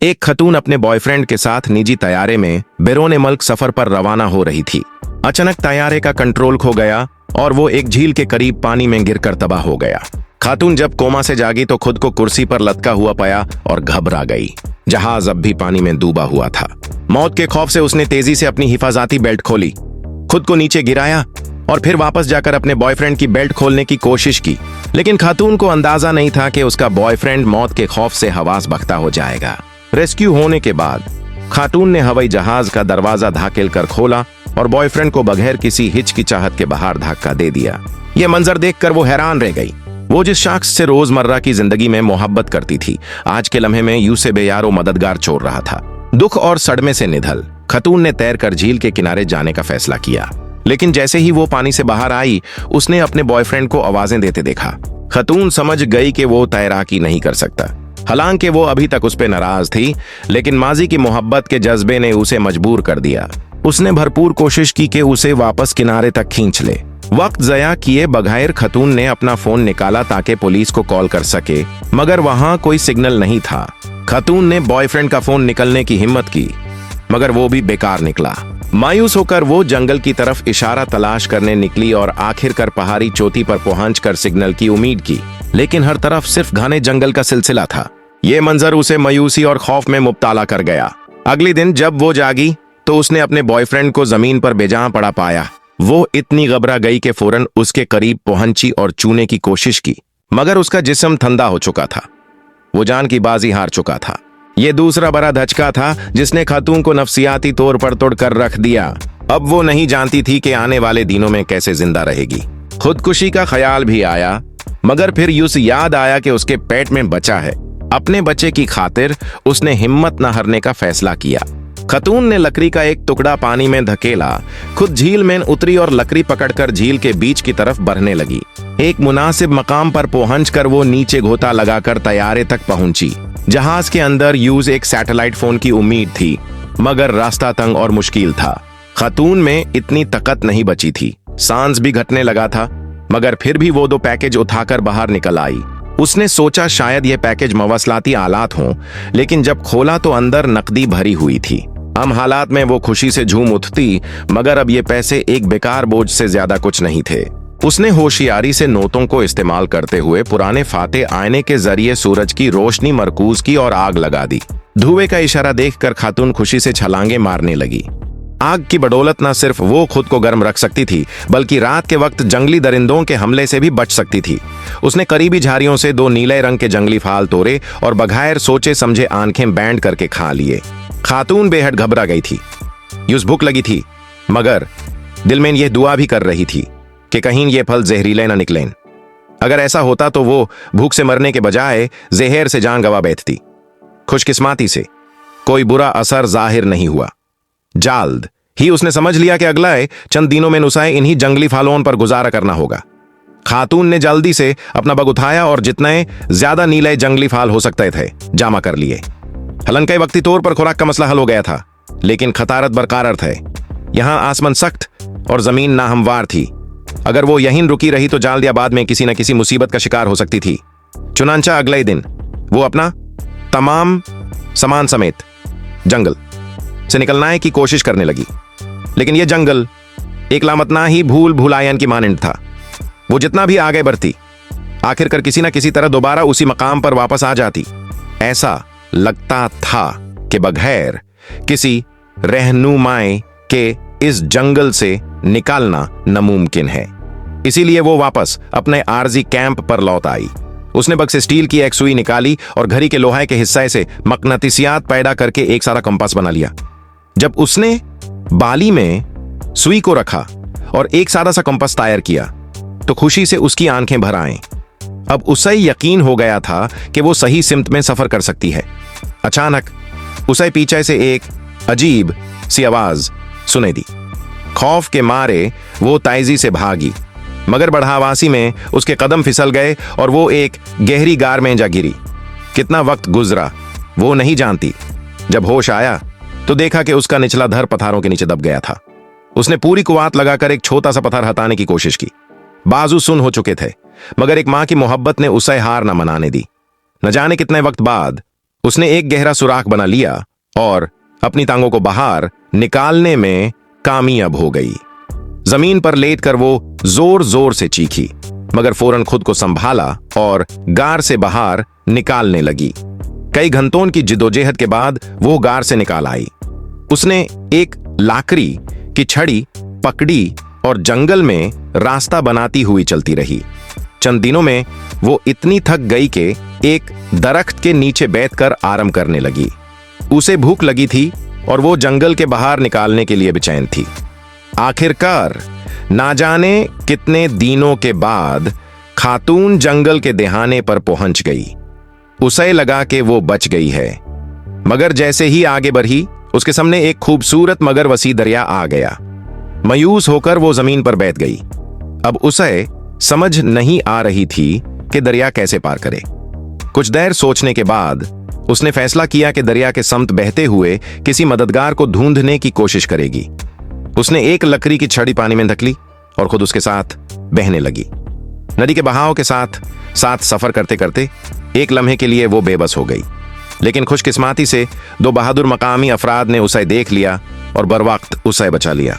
एक खतून अपने बॉयफ्रेंड के साथ निजी तैयारे में बैरून मुल्क सफर पर रवाना हो रही थी। अचानक तैयारे का कंट्रोल खो गया और वो एक झील के करीब पानी में गिरकर तबाह हो गया। खातून जब कोमा से जागी तो खुद को कुर्सी पर लटका हुआ पाया और घबरा गई। जहाज अब भी पानी में डूबा हुआ था। मौत के खौफ से उसने तेजी से अपनी हिफाजती बेल्ट खोली, खुद को नीचे गिराया और फिर वापस जाकर अपने बॉयफ्रेंड की बेल्ट खोलने की कोशिश की। लेकिन खातून को अंदाजा नहीं था कि उसका बॉयफ्रेंड मौत के खौफ से हवास बख्ता हो जाएगा। रेस्क्यू होने के बाद खातून ने हवाई जहाज का दरवाजा धकेल कर खोला और बॉयफ्रेंड को बगैर किसी हिचकिचाहट के बाहर धक्का दे दिया। यह मंजर देखकर वो हैरान रह गई। वो जिस शख्स से रोजमर्रा की जिंदगी में मोहब्बत करती थी, आज के लम्हे में यूं से बेयारो मददगार छोड़ रहा था। दुख और सदमे से निधल खतून ने तैरकर झील के किनारे जाने का फैसला किया। लेकिन जैसे ही वो पानी से बाहर आई, उसने अपने बॉयफ्रेंड को आवाजें देते देखा। खतून समझ गई कि वो तैराकी नहीं कर सकता। हालांकि वो अभी तक उस पर नाराज थी, लेकिन माजी की मोहब्बत के जज्बे ने उसे मजबूर कर दिया। उसने भरपूर कोशिश की कि उसे वापस किनारे तक खींच ले। वक्त जया किए बगैर खतून ने अपना फोन निकाला ताकि पुलिस को कॉल कर सके, मगर वहां कोई सिग्नल नहीं था। खतून ने बॉयफ्रेंड का फोन निकलने की हिम्मत की, मगर वो भी बेकार निकला। मायूस होकर वो जंगल की तरफ इशारा तलाश करने निकली और आखिरकार पहाड़ी चोटी पर पहुंचकर सिग्नल की उम्मीद की, लेकिन हर तरफ सिर्फ घने जंगल का सिलसिला था। ये मंजर उसे मायूसी और खौफ में मुब्तला कर गया। अगले दिन जब वो जागी तो उसने अपने बॉयफ्रेंड को जमीन पर बेजान पड़ा पाया। वो इतनी घबरा गई कि फौरन उसके करीब पहुंची और छूने की कोशिश की, मगर उसका जिस्म ठंडा हो चुका था। वो जान की बाजी हार चुका था। ये दूसरा बड़ा धचका था जिसने खातून को नफसियाती तौर पर तोड़ कर रख दिया। अब वो नहीं जानती थी कि आने वाले दिनों में कैसे जिंदा रहेगी। खुदकुशी का ख्याल भी आया, मगर फिर यूं से याद आया कि उसके पेट में बच्चा है। अपने बच्चे की खातिर उसने हिम्मत न हारने का फैसला किया। खतून ने लकड़ी का एक टुकड़ा पानी में धकेला, खुद झील में उतरी और लकड़ी पकड़कर झील के बीच की तरफ बढ़ने लगी। एक मुनासिब मकाम पर पहुंचकर वो नीचे गोता लगाकर तैयारे तक पहुंची। जहाज के अंदर यूज एक सैटेलाइट फोन की उम्मीद थी, मगर रास्ता तंग और मुश्किल था। खतून में इतनी ताकत नहीं बची थी। सांस भी घटने लगा था, मगर फिर भी वो 2 पैकेज उठाकर बाहर निकल आई। उसने सोचा शायद ये पैकेज मवसलाती आलात हों, लेकिन जब खोला तो अंदर नकदी भरी हुई थी। आम हालात में वो खुशी से झूम उठती, मगर अब ये पैसे एक बेकार बोझ से ज्यादा कुछ नहीं थे। उसने होशियारी से नोटों को इस्तेमाल करते हुए पुराने फाते आईने के जरिए सूरज की रोशनी मरकूज की और आग लगा दी। धुएं का इशारा देखकर खातून खुशी से छलांगे मारने लगी। आग की बदौलत न सिर्फ वो खुद को गर्म रख सकती थी, बल्कि रात के वक्त जंगली दरिंदों के हमले से भी बच सकती थी। उसने करीबी झाड़ियों से 2 नीले रंग के जंगली फाल तोड़े और बगैर सोचे समझे आंखें बैंड करके खा लिए। खातून बेहद घबरा गई थी। यूं भूख लगी थी, मगर दिल में यह दुआ भी कर रही थी कि कहीं ये फल जहरीले न निकलें। अगर ऐसा होता तो वो भूख से मरने के बजाय जहर से जान गंवा बैठती। खुशकिस्मती से कोई बुरा असर जाहिर नहीं हुआ। जल्द ही उसने समझ लिया कि अगला चंद दिनों में उसे इन्हीं जंगली फालों पर गुजारा करना होगा। खातून ने जल्दी से अपना बग उठाया और जितने ज्यादा नीले जंगली फाल हो सकते थे जमा कर लिए। हलनके वक्ती तौर पर खुराक का मसला हल हो गया था, लेकिन खतारत बरकरार थे। यहाँ आसमान सख्त और जमीन नाहमवार थी। अगर वो यहीं रुकी रही तो जाल्दियाबाद में किसी न किसी मुसीबत का शिकार हो सकती थी। चुनांचा अगले दिन वो अपना तमाम सामान समेत जंगल से निकलने की कोशिश करने लगी, लेकिन यह जंगल एक लामतना ही भूल भुलायन की मानंद था। वो जितना भी आगे बढ़ती, आखिरकार किसी न किसी तरह दोबारा उसी मकाम पर वापस आ जाती। ऐसा लगता था कि बगैर किसी रहनुमाई के इस जंगल से निकालना नामुमकिन है। इसीलिए वो वापस अपने आरजी कैंप पर लौट आई। उसने बग से स्टील की एक सुई निकाली और घड़ी के लोहे के हिस्से से मकनातिसियात पैदा करके एक सारा कंपास बना लिया। जब उसने बाली में सुई को रखा और एक सादा सा कंपास तैयार किया तो खुशी से उसकी आंखें भर आईं। अब उसे यकीन हो गया था कि वो सही सिमत में सफर कर सकती है। अचानक उसे पीछे से एक अजीब सी आवाज सुनाई दी। खौफ के मारे वो तेजी से भागी, मगर बढ़ावासी में उसके कदम फिसल गए और वो एक गहरी गार में जा गिरी। कितना वक्त गुजरा वो नहीं जानती। जब होश आया तो देखा कि उसका निचला धर पत्थरों के नीचे दब गया था। उसने पूरी कुव्वत लगाकर एक छोटा सा पत्थर हटाने की कोशिश की। बाजू सुन हो चुके थे, मगर एक मां की मोहब्बत ने उसे हार न मनाने दी। न जाने कितने वक्त बाद उसने एक गहरा सुराख बना लिया और अपनी टांगों को बाहर निकालने में कामयाब हो गई। जमीन पर लेटकर वो जोर जोर से चीखी, मगर फौरन खुद को संभाला और गार से बाहर निकालने लगी। कई घंटों की जिदोजहद के बाद वो गार से निकाल आई। उसने एक लाकड़ी की छड़ी पकड़ी और जंगल में रास्ता बनाती हुई चलती रही। चंद दिनों में वो इतनी थक गई कि एक दरख्त के नीचे बैठकर आराम करने लगी। उसे भूख लगी थी और वो जंगल के बाहर निकालने के लिए बेचैन थी। आखिरकार ना जाने कितने दिनों के बाद खातून जंगल के दहाने पर पहुंच गई। उसे लगा कि वो बच गई है, मगर जैसे ही आगे बढ़ी उसके सामने एक खूबसूरत मगर वसी दरिया आ गया। मायूस होकर वो जमीन पर बैठ गई। अब उसे समझ नहीं आ रही थी कि दरिया कैसे पार करे। कुछ देर सोचने के बाद उसने फैसला किया कि दरिया के समीप बहते हुए किसी मददगार को ढूंढने की कोशिश करेगी। उसने एक लकड़ी की छड़ी पानी में धकेली और खुद उसके साथ बहने लगी। नदी के बहाव के साथ साथ सफर करते करते एक लम्हे के लिए वो बेबस हो गई, लेकिन खुशकिस्मती से दो बहादुर मकामी अफराद ने उसे देख लिया और बरवक्त उसे बचा लिया।